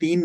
3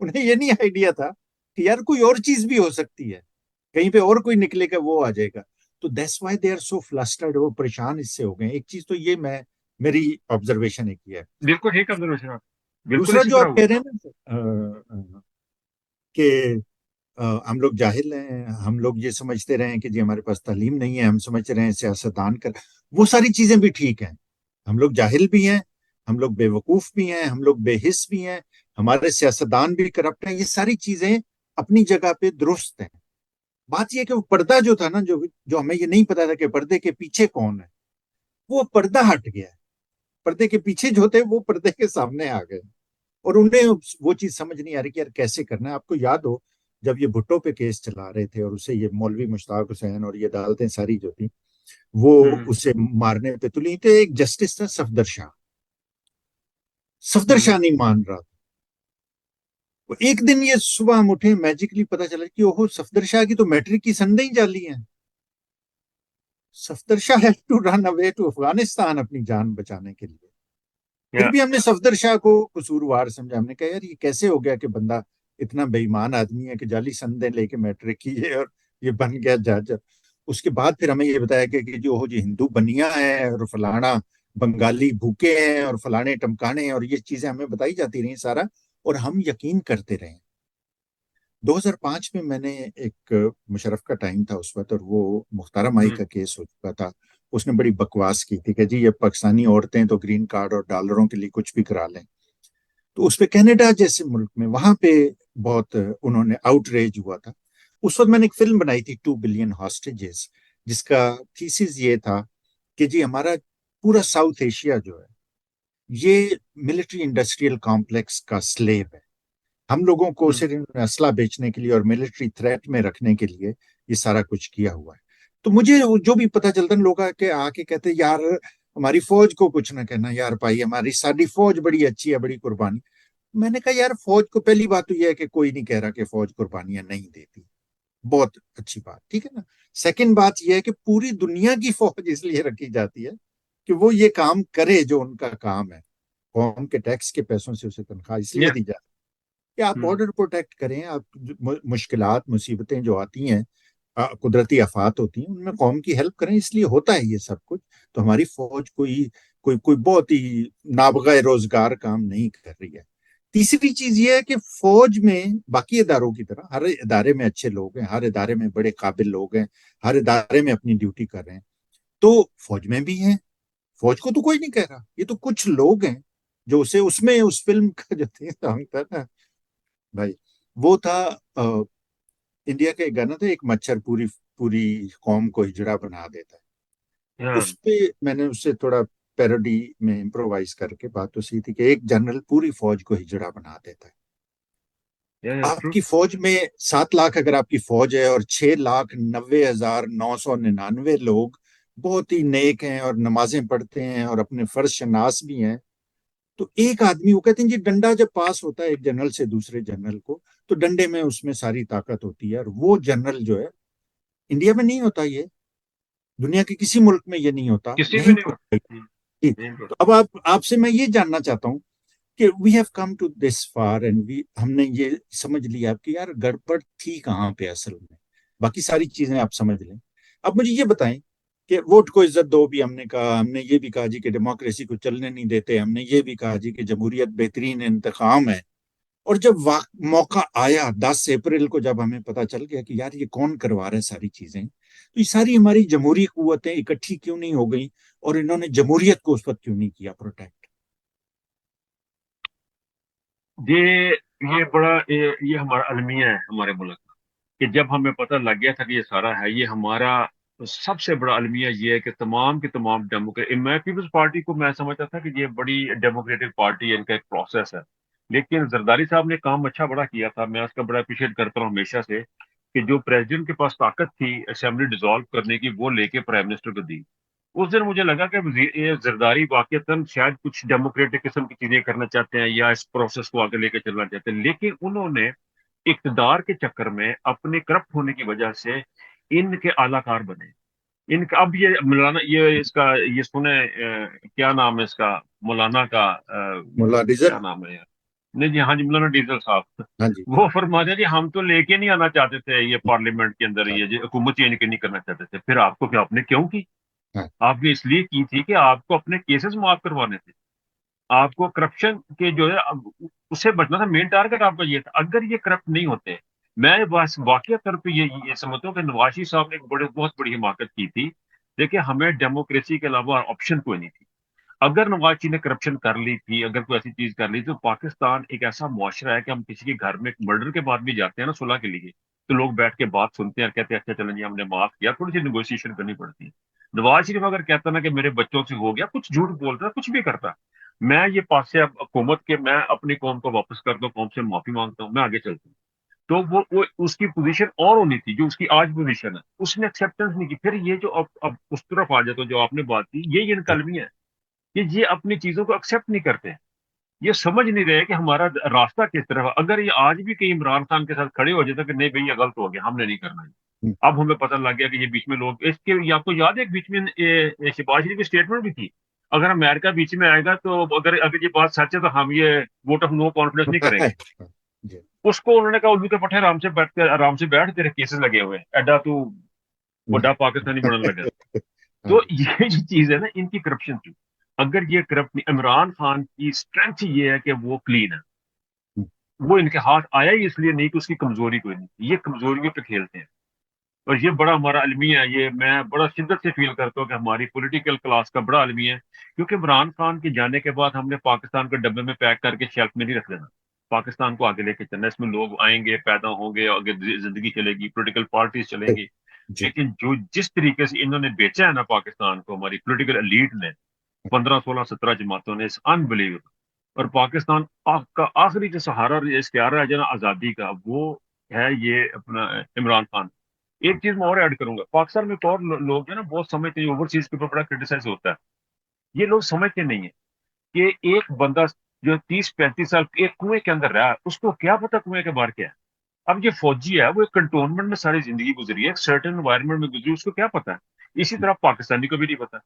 انہیں یہ نہیں آئیڈیا تھا کہ یار کوئی اور چیز بھی ہو سکتی ہے، کہیں پہ اور کوئی نکلے گا وہ آ جائے گا. تو that's why they are so frustrated, وہ پریشان اس سے ہو گئے. ایک چیز تو یہ میری آبزرویشن ایک یہ ہے. بالکل ٹھیک آبزرویشن آپ، بالکل دوسرا اسی جو طرح آپ ہوا. کہہ رہے ہیں نا کہ ہم لوگ جاہل ہیں، ہم لوگ یہ سمجھتے رہے ہیں کہ جی ہمارے پاس تعلیم نہیں ہے، ہم سمجھ رہے ہیں سیاستدان کر، وہ ساری چیزیں بھی ٹھیک ہیں. ہم لوگ جاہل بھی ہیں، ہم لوگ بے وقوف بھی ہیں، ہم لوگ بے حس بھی ہیں، ہمارے سیاستدان بھی کرپٹ ہیں. یہ ساری چیزیں اپنی جگہ پہ درست ہیں. بات یہ کہ وہ پردہ جو تھا نا، جو ہمیں یہ نہیں پتا تھا کہ پردے کے پیچھے کون ہے، وہ پردہ ہٹ گیا ہے. پردے کے پیچھے جو تھے وہ پردے کے سامنے آ گئے، اور انہیں وہ چیز سمجھ نہیں آ رہی کہ یار کیسے کرنا ہے. آپ کو یاد ہو جب یہ بھٹو پہ کیس چلا رہے تھے اور اسے یہ مولوی مشتاق حسین اور یہ عدالتیں ساری جو تھی وہ ہوں اسے مارنے پہ تلی، تو ایک جسٹس تھا صفدر شاہ. صفدر ہوں شاہ نہیں مان رہا تھا. وہ ایک دن یہ صبح ہم اٹھے، میجیکلی پتا چلا کہ اوہو صفدر شاہ کی تو میٹرک کی سندیں جعلی ہیں. Safdar Shah had to run away to Afghanistan اپنی جان بچانے کے لیے. پھر یا بھی ہم نے صفدر شاہ کو قصوروار سمجھا. ہم نے کہا یار یہ کیسے ہو گیا کہ بندہ اتنا بے ایمان آدمی ہے کہ جعلی سندیں لے کے میٹرک کی ہے اور یہ بن گیا جج. اس کے بعد پھر ہمیں یہ بتایا کہ جو جی ہندو بنیا ہے اور فلانا بنگالی بھوکے ہیں اور فلانے ٹمکانے ہیں، اور یہ چیزیں ہمیں بتائی جاتی رہی سارا، اور ہم یقین کرتے رہے. 2005 میں نے ایک مشرف کا ٹائم تھا اس وقت، اور وہ مختارہ مائی ہوں کا کیس ہو چکا تھا. اس نے بڑی بکواس کی تھی کہ جی یہ پاکستانی عورتیں تو گرین کارڈ اور ڈالروں کے لیے کچھ بھی کرا لیں. تو اس پہ کینیڈا جیسے ملک میں وہاں پہ بہت انہوں نے آؤٹ ریج ہوا تھا. اس وقت میں نے ایک فلم بنائی تھی 2 بلین ہاسٹیجز، جس کا تھیسس یہ تھا کہ جی ہمارا پورا ساؤتھ ایشیا جو ہے یہ ملٹری انڈسٹریل کمپلیکس کا سلیب ہے. ہم لوگوں کو ہوں صرف اسلحہ بیچنے کے لیے اور ملٹری تھریٹ میں رکھنے کے لیے یہ سارا کچھ کیا ہوا ہے. تو مجھے جو بھی پتا چلتا ہے لوگ آ کے کہتے یار ہماری فوج کو کچھ نہ کہنا، یار بھائی ہماری ساری فوج بڑی اچھی ہے، بڑی قربانی. میں نے کہا یار فوج کو پہلی بات تو یہ ہے کہ کوئی نہیں کہہ رہا کہ فوج قربانیاں نہیں دیتی، بہت اچھی بات، ٹھیک ہے نا. سیکنڈ بات یہ ہے کہ پوری دنیا کی فوج اس لیے رکھی جاتی ہے کہ وہ یہ کام کرے جو ان کا کام ہے. قوم کے ٹیکس کے پیسوں سے اسے تنخواہ اس لیے یا دی جاتی ہے کہ آپ ہوں بارڈر پروٹیکٹ کریں. آپ مشکلات مصیبتیں جو آتی ہیں، قدرتی آفات ہوتی ہیں، ان میں قوم کی ہیلپ کریں، اس لیے ہوتا ہے یہ سب کچھ. تو ہماری فوج کوئی بہت ہی نابغہ روزگار کام نہیں کر رہی ہے. تیسری چیز یہ ہے کہ فوج میں باقی اداروں کی طرح ہر ادارے میں اچھے لوگ ہیں، ہر ادارے میں بڑے قابل لوگ ہیں، ہر ادارے میں اپنی ڈیوٹی کر رہے ہیں. تو فوج میں بھی ہیں، فوج کو تو کوئی نہیں کہہ رہا، یہ تو کچھ لوگ ہیں جو اس میں اس فلم کا جو تھا نا بھائی، وہ تھا انڈیا کا ایک گانا تھا، ایک مچھر پوری پوری قوم کو ہجڑا بنا دیتا ہے. یا اس پہ میں نے اس سے تھوڑا پیروڈی میں امپرووائز کر کے بات تو سی تھی کہ ایک جنرل پوری فوج کو ہجڑا بنا دیتا ہے. آپ ٹرو. کی فوج میں 7 لاکھ اگر آپ کی فوج ہے اور 6,90,999 لوگ بہت ہی نیک ہیں اور نمازیں پڑھتے ہیں اور اپنے فرض شناس بھی ہیں، تو ایک آدمی، وہ کہتے ہیں جی ڈنڈا جب پاس ہوتا ہے ایک جنرل سے دوسرے جنرل کو تو ڈنڈے میں اس میں ساری طاقت ہوتی ہے، اور وہ جنرل جو ہے انڈیا میں نہیں ہوتا، یہ دنیا کے کسی ملک میں یہ نہیں ہوتا، کسی بھی یہیں نہیں پر. ہوتا. بالکل. تو اب آپ سے میں یہ جاننا چاہتا ہوں کہ we have come to this far and ہم نے یہ سمجھ لیا کہ یار گڑبڑ تھی کہاں پہ اصل میں. باقی ساری چیزیں آپ سمجھ لیں. اب مجھے یہ بتائیں کہ ووٹ کو عزت دو بھی ہم نے کہا، ہم نے یہ بھی کہا جی کہ ڈیموکریسی کو چلنے نہیں دیتے، ہم نے یہ بھی کہا جی کہ جمہوریت بہترین انتخاب ہے. اور جب موقع آیا 10 اپریل کو، جب ہمیں پتا چل گیا کہ یار یہ کون کروا رہا ہے ساری چیزیں، تو یہ ساری ہماری جمہوری قوتیں اکٹھی کیوں نہیں ہو گئی اور انہوں نے جمہوریت کو اس وقت کیوں نہیں کیا پروٹیکٹ؟ یہ بڑا یہ ہمارا المیہ ہے ہمارے ملک کا، کہ جب ہمیں پتہ لگ گیا تھا کہ یہ سارا ہے، یہ ہمارا سب سے بڑا المیہ یہ ہے کہ تمام کے تمام میں پیپلز پارٹی کو میں سمجھتا تھا کہ یہ بڑی ڈیموکریٹک پارٹی ہے، ان کا ایک پروسیس ہے. لیکن زرداری صاحب نے کام اچھا بڑا کیا تھا، میں اس کا بڑا اپریشیٹ کرتا ہوں ہمیشہ سے، کہ جو پریزیڈنٹ کے پاس طاقت تھی اسمبلی ڈیزالو کرنے کی، وہ لے کے پرائم منسٹر کو دی. اس دن مجھے لگا کہ یہ زرداری واقعتاً شاید کچھ ڈیموکریٹک قسم کی چیزیں کرنا چاہتے ہیں یا اس پروسیس کو آگے لے کے چلنا چاہتے ہیں، لیکن انہوں نے اقتدار کے چکر میں اپنے کرپٹ ہونے کی وجہ سے ان کے اعلی کار بنے. ان کا اب یہ مولانا، یہ اس کا یہ سنیں کیا نام ہے اس کا، مولانا کا ملا ڈیزل. کیا نام ہے یار، نہیں جی، ہاں جی، مولانا ڈیزل صاحب ہاں جی وہ فرماتے ہیں جی ہم تو لے کے نہیں آنا چاہتے تھے یہ پارلیمنٹ کے اندر، ہاں یہ جی حکومت چینج نہیں کرنا چاہتے تھے، پھر آپ کو کیا آپ نے کیوں کی؟ ہاں آپ نے اس لیے کی تھی کہ آپ کو اپنے کیسز معاف کروانے تھے، آپ کو کرپشن کے جو ہے اس سے بچنا تھا، مین ٹارگیٹ آپ کا یہ تھا۔ اگر یہ کرپٹ نہیں ہوتے، میں بس واقعہ طور پہ یہ سمجھتا ہوں کہ نواز شریف صاحب نے ایک بہت بڑی حماقت کی تھی۔ دیکھیں ہمیں ڈیموکریسی کے علاوہ آپشن کوئی نہیں تھی۔ اگر نواز شریف نے کرپشن کر لی تھی، اگر کوئی ایسی چیز کر لی تو پاکستان ایک ایسا معاشرہ ہے کہ ہم کسی کے گھر میں مرڈر کے بعد بھی جاتے ہیں نا صلح کے لیے، تو لوگ بیٹھ کے بات سنتے ہیں اور کہتے ہیں اچھا چلیں جی ہم نے معاف کیا، تھوڑی سی نیگوشیشن کرنی پڑتی ہے۔ نواز شریف اگر کہتا نا کہ میرے بچوں سے ہو گیا، کچھ جھوٹ بولتا، کچھ بھی کرتا، میں یہ پاس سے اب حکومت کے میں اپنی قوم کو واپس کر دو، قوم سے معافی مانگتا ہوں، میں آگے چلتا ہوں، تو وہ اس کی پوزیشن اور ہونی تھی جو اس کی آج پوزیشن ہے، اس نے ایکسیپٹنس نہیں کی۔ پھر یہ جو اب اس طرف آ جاتا جو آپ نے بات کی، یہ انقلبی ہے کہ یہ اپنی چیزوں کو ایکسیپٹ نہیں کرتے، یہ سمجھ نہیں رہے کہ ہمارا راستہ کس طرف ہے۔ اگر یہ آج بھی کہیں عمران خان کے ساتھ کھڑے ہو جاتے کہ نہیں بھائی یہ غلط ہو گیا، ہم نے نہیں کرنا ہے، اب ہمیں پتہ لگ گیا کہ یہ بیچ میں لوگ اس کے، یہ آپ کو یاد ہے ایک بیچ میں شہباز شریف کی اسٹیٹمنٹ بھی تھی، اگر امریکہ بیچ میں آئے گا تو اگر یہ بات سچ ہے تو ہم یہ ووٹ آف نو کانفیڈنس نہیں کریں گے۔ جی اس کو انہوں نے کہا اردو کے پٹھے آرام سے بیٹھ، تیرے کیسز لگے ہوئے ہیں، ایڈا تو جی بڑا پاکستانی بننے لگا۔ ہاں تو جی یہ جو چیز ہے نا ان کی کرپشن کی، اگر یہ کرپٹ عمران خان کی اسٹرینتھ یہ ہے کہ وہ کلین ہے، وہ ان کے ہاتھ آیا ہی اس لیے نہیں کہ اس کی کمزوری کوئی نہیں، یہ کمزوریوں پہ کھیلتے ہیں، اور یہ بڑا ہمارا المیہ ہے، یہ میں بڑا شدت سے فیل کرتا ہوں کہ ہماری پولیٹیکل کلاس کا بڑا المیہ ہے، کیونکہ عمران خان کے جانے کے بعد ہم نے پاکستان کو ڈبے میں پیک کر کے شیلف میں نہیں رکھ دینا، پاکستان کو آگے لے کے چلنا، اس میں لوگ آئیں گے، پیدا ہوں گے، آگے زندگی چلے گی، پولیٹیکل پارٹیز چلیں گی، جی لیکن جس طریقے سے انہوں نے بیچا ہے نا پاکستان کو، ہماری پولیٹیکل ایلیٹ نے 15 16 17 جماعتوں نے، انبلیویبل۔ اور پاکستان کا آخری جو سہارا اختیار ہے جو نا آزادی کا، وہ ہے یہ اپنا عمران خان۔ ایک چیز میں اور ایڈ کروں گا، پاکستان میں ایک اور لوگ ہیں نا بہت سمجھتے ہیں، اوورسیز کے اوپر بڑا کرٹیسائز ہوتا ہے، یہ لوگ سمجھتے نہیں ہیں کہ ایک بندہ جو 30 35 سال ایک کنویں کے اندر رہا ہے، اس کو کیا پتا کنویں کے باہر کیا ہے؟ اب یہ فوجی ہے، وہ ایک کنٹونمنٹ میں ساری زندگی گزری ہے، ایک سرٹن انوائرمنٹ میں گزری، اس کو کیا پتا ہے؟ اسی طرح پاکستانی کو بھی نہیں پتا۔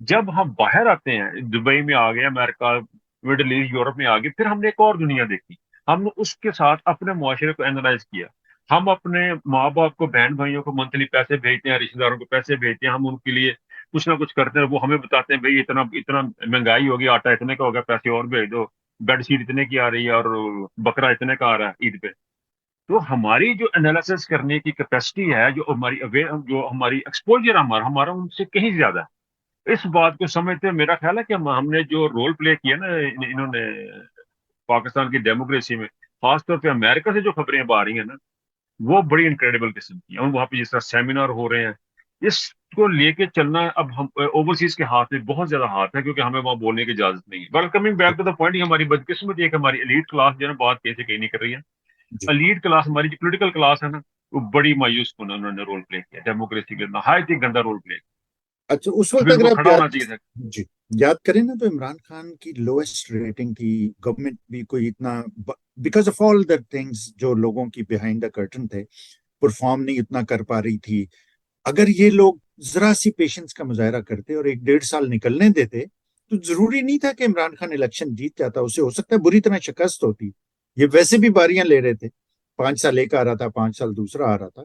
جب ہم باہر آتے ہیں، دبئی میں آ گئے، امریکہ، مڈل ایسٹ، یورپ میں آ گئے، پھر ہم نے ایک اور دنیا دیکھی، ہم نے اس کے ساتھ اپنے معاشرے کو اینالائز کیا، ہم اپنے ماں باپ کو، بہن بھائیوں کو منتھلی پیسے بھیجتے ہیں، رشتے داروں کو پیسے بھیجتے ہیں، ہم ان کے لیے کچھ نہ کچھ کرتے ہیں، وہ ہمیں بتاتے ہیں بھائی اتنا اتنا مہنگائی ہوگی، آٹا اتنے کا ہوگا، پیسے اور بھیج دو، بیڈ شیٹ اتنے کی آ رہی ہے، اور بکرا اتنے کا آ رہا ہے عید پہ۔ تو ہماری جو انالیسس کرنے کی کیپیسٹی ہے، جو ہماری جو ہماری ایکسپوجر ہمارا ہمارا ان سے کہیں زیادہ ہے، اس بات کو سمجھتے ہیں۔ میرا خیال ہے کہ ہم نے جو رول پلے کیا نا انہوں نے پاکستان کی ڈیموکریسی میں، خاص طور پہ امریکہ سے جو خبریں اب آ رہی ہیں نا، وہ بڑی انکریڈیبل قسم کی ہیں، اور وہاں پہ جس طرح سیمینار ہو رہے ہیں، اس کو لے کے چلنا اب ہم اوورسیز کے ہاتھ میں بہت زیادہ ہاتھ ہے، کیونکہ ہمیں وہاں بولنے کی اجازت نہیں ہے۔ But coming back to the point, ہماری بدقسمتی ہے کہ ہماری ایلیٹ کلاس جو ہے نا بات کیسے کہیں نہیں کر رہی ہے۔ جی لیڈ کلاس، ہماری جو پولیٹیکل کلاس ہے نا، وہ بڑی مایوس کن انہوں نے رول پلے کیا ڈیموکریسی کے، نہایت ہی گندا رول پلے کیا۔ اچھا اس اب وقت ان اگر کو آپ کھڑا یاد ہونا چاہیے تھا۔ جی یاد کریں نا تو عمران خان کی لوئسٹ ریٹنگ تھی، گورنمنٹ بھی کوئی اتنا because of all the things جو لوگوں کی بیہائنڈ دا کرٹن تھے، پرفارم نہیں اتنا کر پا رہی تھی۔ اگر یہ لوگ ذرا سی پیشنس کا مظاہرہ کرتے اور 1 1.5 سال نکلنے دیتے تو ضروری نہیں تھا کہ عمران خان الیکشن جیت جاتا، اسے ہو سکتا ہے بری طرح شکست ہوتی۔ یہ ویسے بھی باریاں لے رہے تھے، 5 سال ایک آ رہا تھا، 5 سال دوسرا آ رہا تھا،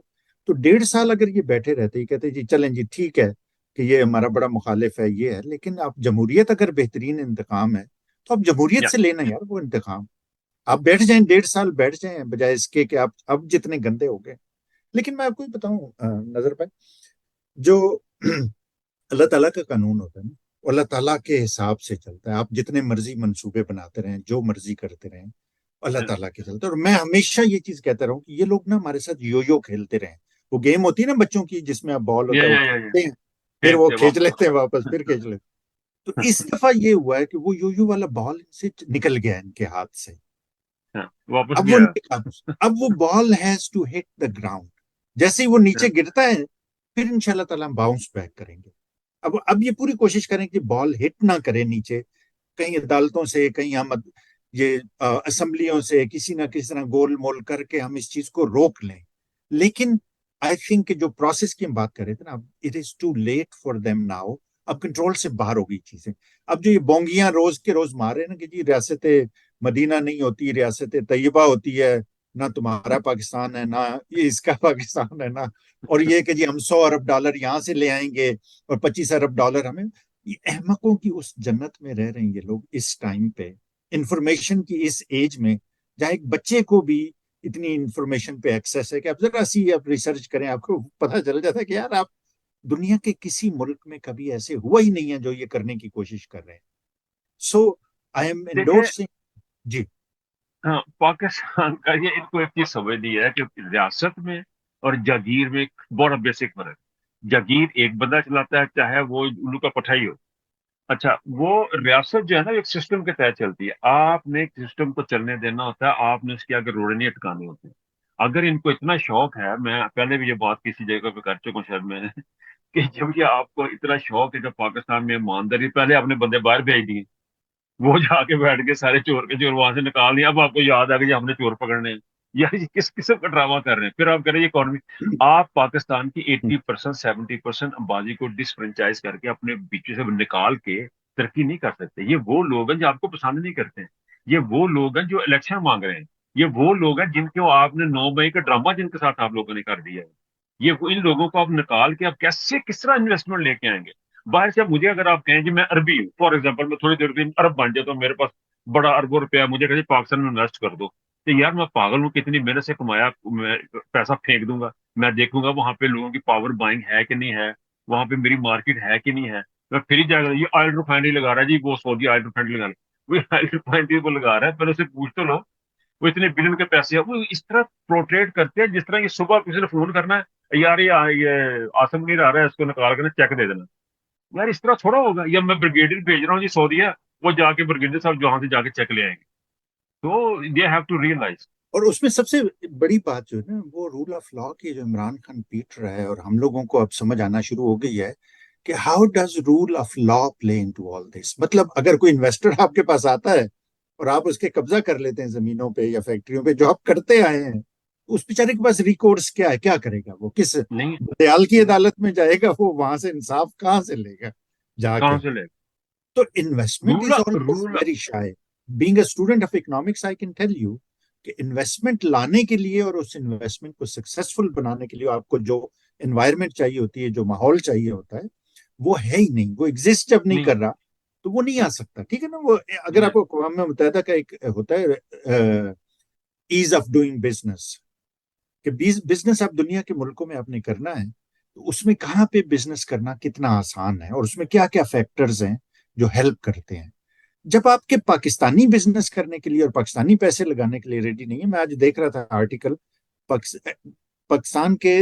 تو 1.5 سال اگر یہ بیٹھے رہتے، یہ کہتے جی چلیں جی ٹھیک ہے کہ یہ ہمارا بڑا مخالف ہے، یہ ہے، لیکن آپ جمہوریت اگر بہترین انتقام ہے تو آپ جمہوریت یا سے لینا یار وہ انتقام، آپ بیٹھ جائیں 1.5 سال بیٹھ جائیں بجائے اس کے کہ آپ اب جتنے گندے ہو گئے۔ لیکن میں آپ کو یہ بتاؤں نظر پہ جو اللہ تعالیٰ کا قانون ہوتا ہے نا، وہ اللہ تعالیٰ کے حساب سے چلتا ہے، آپ جتنے مرضی منصوبے بناتے رہیں، جو مرضی کرتے رہیں، اللہ تعالیٰ کے چلتا ہے۔ اور میں ہمیشہ یہ چیز کہتا رہا ہوں کہ یہ لوگ نا ہمارے ساتھ یو یو کھیلتے رہیں، وہ گیم ہوتی ہے نا بچوں کی جس میں آپ بال ہوتا ہے وہ یا کھیلتے ہیں، پھر وہ کھیلتے کھینچ واپس لیتے ہیں واپس، پھر کھینچ لیتے ہیں۔ تو اس دفعہ یہ ہوا ہے کہ وہ یو یو والا بال ان سے نکل گیا ان کے ہاتھ سے، واپس اب وہ گیا۔ اب وہ ball has to hit the ground, جیسے ہی وہ نیچے گرتا ہے پھر انشاءاللہ تعالیٰ ہم باؤنس بیک کریں گے۔ اب یہ پوری کوشش کریں کہ بال ہٹ نہ کرے نیچے، کہیں عدالتوں سے، کہیں ہم یہ اسمبلیوں سے کسی نہ کسی طرح گول مول کر کے ہم اس چیز کو روک لیں۔ لیکن آئی تھنک کہ جو پروسیس کی ہم بات کر رہے تھے نا، it is too late for them now, اب کنٹرول سے باہر ہو گئی چیزیں۔ اب جو یہ بونگیاں روز کے روز مار رہے ہیں نا کہ جی ریاست مدینہ نہیں ہوتی، ریاست طیبہ ہوتی ہے، نہ تمہارا پاکستان ہے نہ یہ اس کا پاکستان ہے، نہ اور یہ کہ جی ہم 100 ارب ڈالر یہاں سے لے آئیں گے اور 25 ارب ڈالر ہمیں. یہ احمقوں کی اس جنت میں رہ رہے ہیں یہ لوگ اس ٹائم پہ، انفارمیشن کی اس ایج میں، جہاں ایک بچے کو بھی اتنی انفارمیشن پہ ایکسیس ہے کہ آپ ذرا سی آپ ریسرچ کریں آپ کو پتہ چل جاتا ہے کہ یار آپ دنیا کے کسی ملک میں کبھی ایسے ہوا ہی نہیں ہے جو یہ کرنے کی کوشش کر رہے ہیں. سو آئی ایم دیکھیں انڈورسنگ. جی ہاں، پاکستان کا یہ ان کو ایک چیز سمجھ لی ہے کہ ریاست میں اور جاگیر میں ایک بڑا بیسک فرق ہے. جاگیر ایک بندہ چلاتا ہے، چاہے وہ الو کا پٹھائی ہو. اچھا، وہ ریاست جو ہے نا ایک سسٹم کے تحت چلتی ہے. آپ نے ایک سسٹم کو چلنے دینا ہوتا ہے، آپ نے اس کے آگے روڑے نہیں اٹکانے ہوتے. اگر ان کو اتنا شوق ہے، میں پہلے بھی یہ بات کسی جگہ پہ کر چکا ہوں شاید میں کہ جب یہ آپ کو اتنا شوق ہے کہ پاکستان میں ایمانداری، پہلے آپ نے بندے باہر بھیج دیے، وہ جا کے بیٹھ کے سارے چور کے چور وہاں سے نکال دیا. اب آپ کو یاد آ گیا ہم نے چور پکڑنے ہیں. یار یہ کس قسم کا ڈرامہ کر رہے ہیں؟ پھر آپ کہہ رہے ہیں اکانومی. آپ پاکستان کی 80% 70% آبادی کو ڈسفرنچائز کر کے اپنے بیچ سے نکال کے ترقی نہیں کر سکتے. یہ وہ لوگ ہیں جو آپ کو پسند نہیں کرتے ہیں. یہ وہ لوگ ہیں جو الیکشن مانگ رہے ہیں. یہ وہ لوگ ہیں جن کو آپ نے 9 مئی کا ڈرامہ جن کے ساتھ آپ لوگوں نے کر دیا ہے. ان لوگوں کو آپ نکال کے آپ کیسے کس طرح انویسٹمنٹ لے کے آئیں گے باہر سے؟ اب مجھے اگر آپ کہیں جی میں عربی ہوں، فار ایگزامپل میں تھوڑی دیر دن عرب بن جاتا ہوں، میرے پاس بڑا اربوں روپیہ، مجھے کہتے پاکستان میں انویسٹ کر دو، تو یار میں پاگل ہوں؟ کتنی محنت سے کمایا میں پیسہ پھینک دوں گا. میں دیکھوں گا وہاں پہ لوگوں کی پاور بائنگ ہے کہ نہیں ہے، وہاں پہ میری مارکیٹ ہے کہ نہیں ہے. میں پھر ہی جا کر یہ آئل ریفائنری لگا رہا ہے جی، وہ سعودی آئل ریفائنری لگا رہا ہے، وہ آئل ریفائنری کو لگا رہا ہے، پہلے اسے پوچھ تو لو وہ اتنے بلین کے پیسے ہیں. وہ اس طرح پروٹریٹ کرتے ہیں جس طرح یہ صبح کسی نے فون کرنا ہے، یار یہ آسم نہیں آ رہا ہے، اس کو نکال کر چیک دے دینا. یار اس طرح تھوڑا ہوگا. یا میں بریگیڈیئر بھیج رہا ہوں جی سعودیہ، وہ جا کے بریگیڈیئر صاحب جہاں سے جا کے چیک لے آئیں گے. تو دے ہیو ٹو ریئلائز. اور اس میں سب سے بڑی بات جو ہے نا وہ رول آف لا کی جو عمران خان پیٹ رہا ہے اور ہم لوگوں کو اب سمجھ آنا شروع ہو گئی ہے کہ how does rule of law play into all this. مطلب اگر کوئی انویسٹر آپ کے پاس آتا ہے اور آپ اس کے قبضہ کر لیتے ہیں زمینوں پہ یا فیکٹریوں پہ جو آپ کرتے آئے ہیں، اس بیچارے کے پاس ریکورڈز کیا ہے؟ کیا کرے گا وہ؟ کس نہیں دیال کی عدالت میں جائے گا؟ وہ وہاں سے انصاف کہاں سے لے گا جا کہاں کے؟ سے لے تو investment role is always role very shy. Being a student of economics I can tell you کہ انویسٹمنٹ لانے کے لیے اور اس انویسٹمنٹ کو سکسیسفل بنانے کے لیے آپ کو جو انوائرمنٹ چاہیے ہوتی ہے، جو ماحول چاہیے ہوتا ہے، وہ ہے ہی نہیں. وہ ایگزسٹ جب نہیں نہیں کر رہا تو وہ نہیں آ سکتا. ٹھیک ہے نا؟ وہ اگر آپ کو اقوام متحدہ کا ایک ہوتا ہے ایز آف ڈوئنگ بزنس، کہ بزنس آپ دنیا کے ملکوں میں آپ نے کرنا ہے تو اس میں کہاں پہ بزنس کرنا کتنا آسان ہے اور اس میں کیا کیا فیکٹرز ہیں جو ہیلپ کرتے ہیں. جب آپ کے پاکستانی بزنس کرنے کے لیے اور پاکستانی پیسے لگانے کے لیے ریڈی نہیں ہے. میں آج دیکھ رہا تھا آرٹیکل، پاکستان کے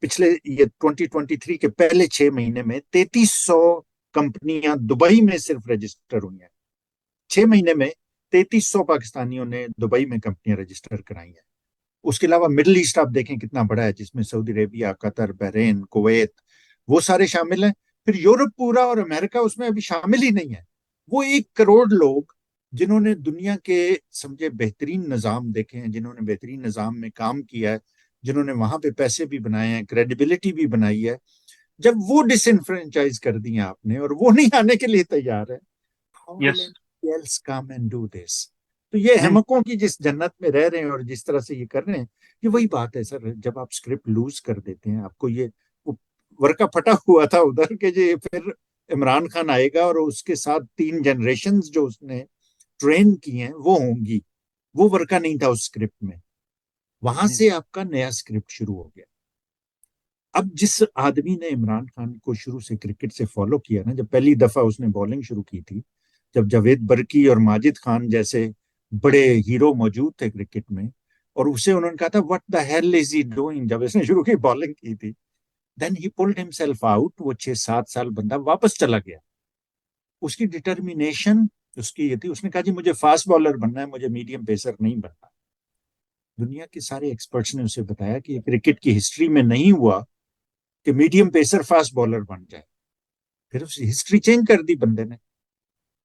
پچھلے یہ 2023 کے پہلے 6 مہینے میں 3300 کمپنیاں دبئی میں صرف رجسٹر ہوئی ہیں. 6 مہینے میں 3300 پاکستانیوں نے دبئی میں کمپنیاں رجسٹر کرائی ہیں. اس کے علاوہ مڈل ایسٹ آپ دیکھیں کتنا بڑا ہے، جس میں سعودی عربیہ، قطر، بحرین، کویت وہ سارے شامل ہیں. پھر یورپ پورا اور امریکہ اس میں ابھی شامل ہی نہیں ہے. وہ 1 کروڑ لوگ جنہوں نے دنیا کے سمجھے بہترین نظام دیکھے ہیں، جنہوں نے بہترین نظام میں کام کیا ہے، جنہوں نے وہاں پہ پیسے بھی بنائے ہیں، کریڈیبلٹی بھی بنائی ہے، جب وہ ڈس انفرینچائز کر دیا آپ نے اور وہ نہیں آنے کے لیے تیار ہے، how will yes anybody else come and do this؟ تو یہ نہیں احمقوں کی جس جنت میں رہ رہے ہیں اور جس طرح سے یہ کر رہے ہیں، یہ وہی بات ہے سر. جب آپ اسکرپٹ لوز کر دیتے ہیں، آپ کو یہ ورکا پھٹا ہوا تھا ادھر کہ جی پھر عمران خان آئے گا اور اس کے ساتھ 3 جنریشنز جو اس نے ٹرین کی ہیں وہ ہوں گی. وہ ورکا نہیں تھا اس اسکرپٹ میں. وہاں نہیں سے آپ کا نیا اسکرپٹ شروع ہو گیا. اب جس آدمی نے عمران خان کو شروع سے کرکٹ سے فالو کیا نا، جب پہلی دفعہ اس نے بالنگ شروع کی تھی، جب جاوید برکی اور ماجد خان جیسے بڑے ہیرو موجود تھے کرکٹ میں، اور اسے انہوں نے کہا تھا what the hell is he doing جب اس نے شروع کی بالنگ کی تھی، then he pulled himself out. وہ 6-7 سال بندہ واپس چلا گیا. اس کی ڈٹرمینیشن اس کی یہ تھی، اس نے کہا جی مجھے فاسٹ بالر بننا ہے، مجھے میڈیم پیسر نہیں بننا. دنیا کے سارے ایکسپرٹس نے اسے بتایا کہ یہ کرکٹ کی ہسٹری میں نہیں ہوا کہ میڈیم پیسر فاسٹ بالر بن جائے. پھر اس ہسٹری چینج کر دی بندے نے.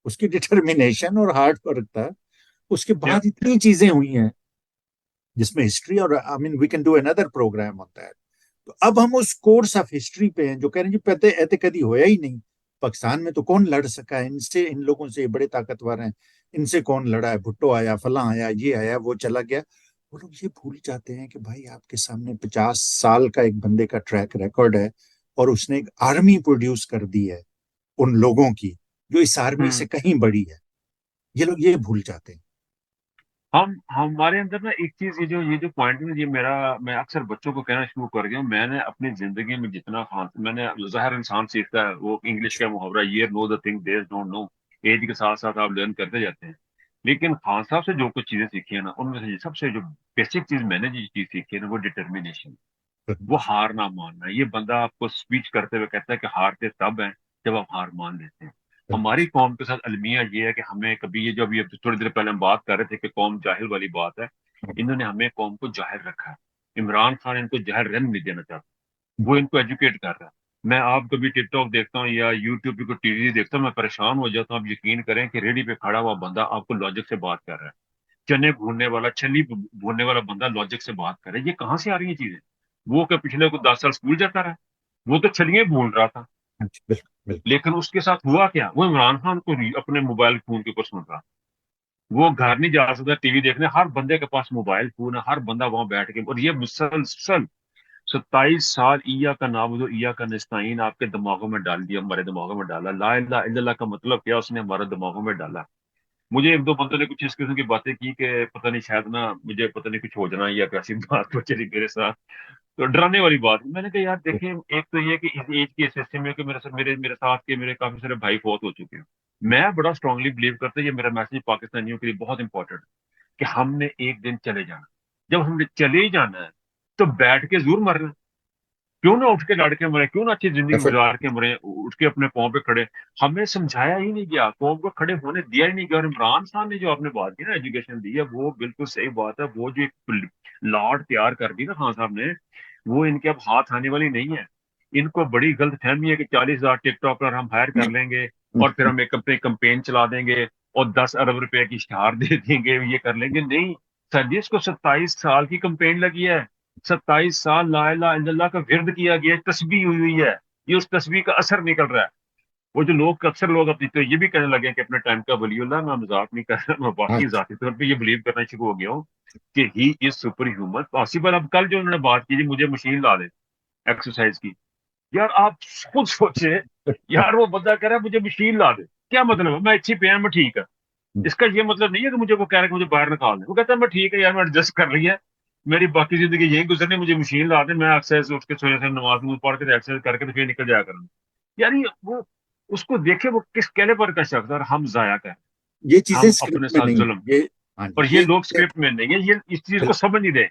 اس کی ڈٹرمینیشن اور ہارڈ ورک تھا. اس کے یا بعد اتنی چیزیں ہوئی ہیں جس میں ہسٹری، اور I mean we can do اندر پروگرام ہوتا ہے. تو اب ہم اس کورس آف ہسٹری پہ ہیں جو کہہ رہے ہیں جی پہلے ایسے کبھی ہویا ہی نہیں. پاکستان میں تو کون لڑ سکا ہے ان سے، ان لوگوں سے، بڑے طاقتور ہیں. ان سے کون لڑا ہے، بھٹو آیا، فلاں آیا، یہ آیا، وہ چلا گیا. وہ لوگ یہ بھول جاتے ہیں کہ بھائی آپ کے سامنے 50 سال کا ایک بندے کا ٹریک ریکارڈ ہے، اور اس نے ایک آرمی پروڈیوس کر دی ہے ان لوگوں کی جو اس آرمی سے کہیں بڑی ہے. یہ لوگ یہ بھول جاتے ہیں. ہمارے اندر نا ایک چیز، یہ جو پوائنٹ ہے، یہ میں اکثر بچوں کو کہنا شروع کر گیا ہوں. میں نے اپنی زندگی میں جتنا میں نے، ظاہر انسان سیکھتا ہے، وہ انگلش کا محاورہ یہ know the thing these don't know, age کے ساتھ ساتھ آپ لرن کرتے جاتے ہیں. لیکن خان صاحب سے جو کچھ چیزیں سیکھی ہیں نا، ان میں سے سب سے جو بیسک چیز میں نے جو چیز سیکھی ہے نا، وہ ڈٹرمینیشن، وہ ہار نہ ماننا. یہ بندہ آپ کو اسپیچ کرتے ہوئے کہتا ہے کہ ہارتے تب ہیں جب آپ ہار مان لیتے ہیں. ہماری قوم کے ساتھ المیہ یہ ہے کہ ہمیں کبھی، یہ جو ابھی تھوڑی دیر پہلے ہم بات کر رہے تھے کہ قوم جاہل والی بات ہے، انہوں نے ہمیں قوم کو جاہل رکھا ہے. عمران خان ان کو جاہل رہنے نہیں دینا چاہتا، وہ ان کو ایجوکیٹ کر رہا ہے. میں آپ کبھی ٹک ٹاک دیکھتا ہوں یا یوٹیوب پہ کوئی ٹی وی دیکھتا ہوں، میں پریشان ہو جاتا ہوں. آپ یقین کریں کہ ریڈی پہ کھڑا ہوا بندہ آپ کو لاجک سے بات کر رہا ہے، چنے بھوننے والا، چھلی بھوننے والا بندہ لاجک سے بات کر رہا ہے. یہ کہاں سے آ رہی ہیں چیزیں؟ وہ کہ پچھلے کو 10 سال اسکول جاتا رہا، وہ تو چھلیاں بھون رہا تھا. بالکل بالکل. لیکن اس کے ساتھ ہوا کیا؟ وہ عمران خان کو اپنے موبائل فون کے اوپر سن رہا. وہ گھر نہیں جا سکتا ٹی وی دیکھنے، ہر بندے کے پاس موبائل فون ہے، ہر بندہ وہاں بیٹھ کے، اور یہ مسلسل 27 سال ایا کا نعبد و ایا کا نستعین آپ کے دماغوں میں ڈال دیا، ہمارے دماغوں میں ڈالا. لا الہ الا اللہ کا مطلب کیا اس نے ہمارے دماغوں میں ڈالا. مجھے ایک دو بندوں نے کچھ اس قسم کی باتیں کی کہ پتہ نہیں شاید نا مجھے پتہ نہیں کچھ ہو جانا یا کیسی بات ہو چلی میرے ساتھ، تو ڈرانے والی بات. میں نے کہا یار دیکھیں، ایک تو یہ کہ اس ایج کی سسٹم میں کہ میرے ساتھ کے میرے کافی سارے بھائی فوت ہو چکے ہیں. میں بڑا اسٹرانگلی بلیو کرتا ہوں، یہ میرا میسج پاکستانیوں کے لیے بہت امپورٹنٹ ہے کہ ہم نے ایک دن چلے جانا. جب ہم نے چلے ہی جانا ہے تو بیٹھ کے ضرور مرنا. کیوں نہ اٹھ کے لڑ کے مرے، کیوں نہ اچھی زندگی گزار کے مرے، اٹھ کے اپنے پاؤں پہ کھڑے. ہمیں سمجھایا ہی نہیں گیا، قوم کو کھڑے ہونے دیا ہی نہیں گیا. اور عمران خان نے جو آپ نے بات کی نا، ایجوکیشن دی ہے، وہ بالکل صحیح بات ہے. وہ جو ایک لاٹ تیار کر دی نا خان صاحب نے، وہ ان کے اب ہاتھ آنے والی نہیں ہے. ان کو بڑی غلط فہمی ہے کہ 40,000 ٹک ٹاکر ہم ہائر کر لیں گے اور پھر ہم ایک اپنے کمپین چلا دیں گے اور 10 ارب روپے کی اشتہار دے دیں گے، یہ کر لیں گے. نہیں سر جی، اس کو 27 سال کی کمپین لگی ہے. 27 سال لا الہ الا اللہ کا ورد کیا گیا، تسبیح ہوئی ہوئی ہے. یہ اس تسبیح کا اثر نکل رہا ہے. وہ جو لوگ، اکثر لوگ اپنی تو یہ بھی کہنے لگے کہ اپنے ٹائم کا ولی اللہ، میں مذاق نہیں کر رہا، میں باقی ذاتی طور پہ یہ بلیو کرنا شروع ہو گیا ہوں کہ ہی از سپر ہیومن پاسبل. اب کل جو انہوں نے بات کی جی مجھے مشین لا دے ایکسرسائز کی، یار آپ خود سوچے، یار وہ بندہ کہہ رہا ہے مجھے مشین لا دے، کیا مطلب ہے؟ میں اچھی پہ میں ٹھیک ہے. اس کا یہ مطلب نہیں ہے کہ مجھے وہ کہہ رہا ہے کہ مجھے باہر نکال دیں. وہ کہتا ہے میں ٹھیک ہے یار، میں ایڈجسٹ کر لیا، میری باقی زندگی یہی گزرنی، مجھے مشین لا دیں، میں ایکسرسائز اٹھ کے سونے سے نماز پڑھ کے ایکسرسائز کر کے پھر نکل جایا کروں. یعنی وہ اس کو دیکھے وہ کس کیلیبر کا شخص ہے، اور ہم ضائع کریں، یہ چیزیں ہم اپنے اسکرپٹ میں ساتھ نہیں ظلم. ہیں. یہ ہاں جی، اور یہ لوگ اسکرپٹ میں نہیں ہے، یہ اس چیز کو سمجھ نہیں دے.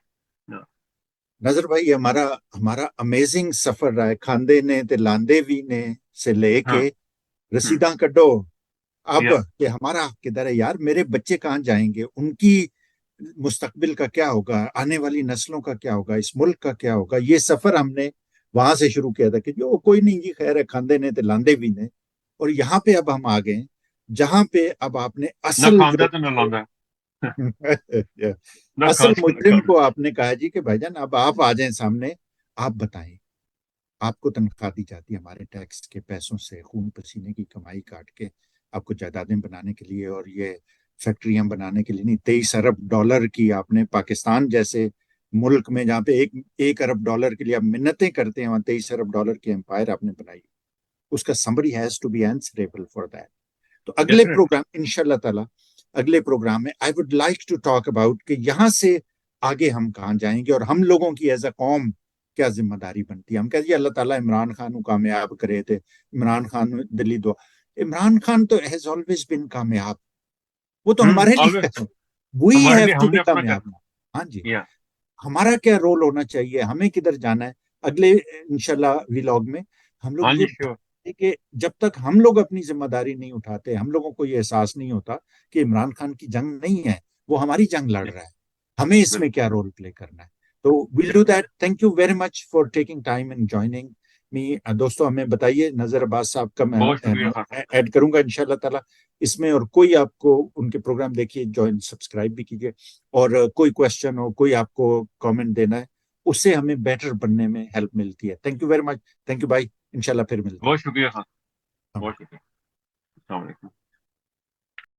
نظر بھائی، یہ ہمارا امیزنگ سفر رہا ہے. کھاندے نے تے لاندے وی نے سے لے ہاں. کے رسیداں کڈو اب یا کہ ہمارا حق کدھر ہے. یار میرے بچے کہاں جائیں گے، ان کی مستقبل کا کیا ہوگا، آنے والی نسلوں کا کیا ہوگا، اس ملک کا کیا ہوگا. یہ سفر ہم نے وہاں سے شروع کیا تھا کہ جو کوئی نہیں جی، خیر ہے، کھاندے نے تے لاندے بھی نے. اور یہاں پہ اب ہم آ گئے ہیں جہاں پہ اب آپ نے نہ اصل کھاندہ جو تو نہ لاندہ، نہ اصل کھاندہ نہ مجرم کھاندہ. کو آپ نے کہا جی کہ بھائی جان اب آپ آ جائیں سامنے، آپ بتائیں. آپ کو تنخواہ دی جاتی ہے ہمارے ٹیکس کے پیسوں سے، خون پسینے کی کمائی کاٹ کے آپ کو جائیدادیں بنانے کے لیے اور یہ فیکٹریاں بنانے کے لیے نہیں. 23 ارب ڈالر کی آپ نے پاکستان جیسے ملک میں جہاں پہ ایک ارب ڈالر کے لیے آپ منتیں کرتے ہیں، وہاں 23 ارب ڈالر کی امپائر آپ نے بنائی. اس کا somebody has to be answerable for that. تو اگلے ڈیفینیٹلی. پروگرام انشاءاللہ تعالی، اگلے پروگرام میں I would like to talk about کہ یہاں سے آگے ہم کہاں جائیں گے اور ہم لوگوں کی ایز اے قوم کیا ذمہ داری بنتی ہے. ہم کہتے ہیں اللہ تعالیٰ عمران خان کو کامیاب کرے تھے، عمران خان دلی دعا. عمران خان تو ہیز آلویز بن کامیاب، وہ تو ہمارے لیے آلویز وی ہمارے ہیو لیے ٹو ہم بی نے اپنا کامیاب. کرنا. ہاں جی، یا ہمارا کیا رول ہونا چاہیے، ہمیں کدھر جانا ہے. اگلے انشاءاللہ ویلاگ میں ہم لوگ ہاں یہ جی شیور. بتائیں گے کہ جب تک ہم لوگ اپنی ذمہ داری نہیں اٹھاتے، ہم لوگوں کو یہ احساس نہیں ہوتا کہ عمران خان کی جنگ نہیں ہے، وہ ہماری جنگ لڑ رہا ہے، ہمیں اس میں بالکل. کیا رول پلے کرنا ہے. تو well do that. Thank you very much for taking time and joining me. دوستوں ہمیں بتائیے، نظر عباس صاحب کا میں بہت شکریہ خان صاحب. ایڈ کروں گا انشاءاللہ تعالی اس میں. اور کوئی آپ کو ان کے پروگرام دیکھیے، جوائن سبسکرائب بھی کیجیے. اور کوئی کوشچن ہو، کوئی آپ کو کامنٹ دینا ہے، اس سے ہمیں بیٹر بننے میں ہیلپ ملتی ہے. Thank you very much. Thank you بھائی، انشاءاللہ پھر ملتے بہت شکریہ خان. ہیں. بہت شکریہ. السلام علیکم.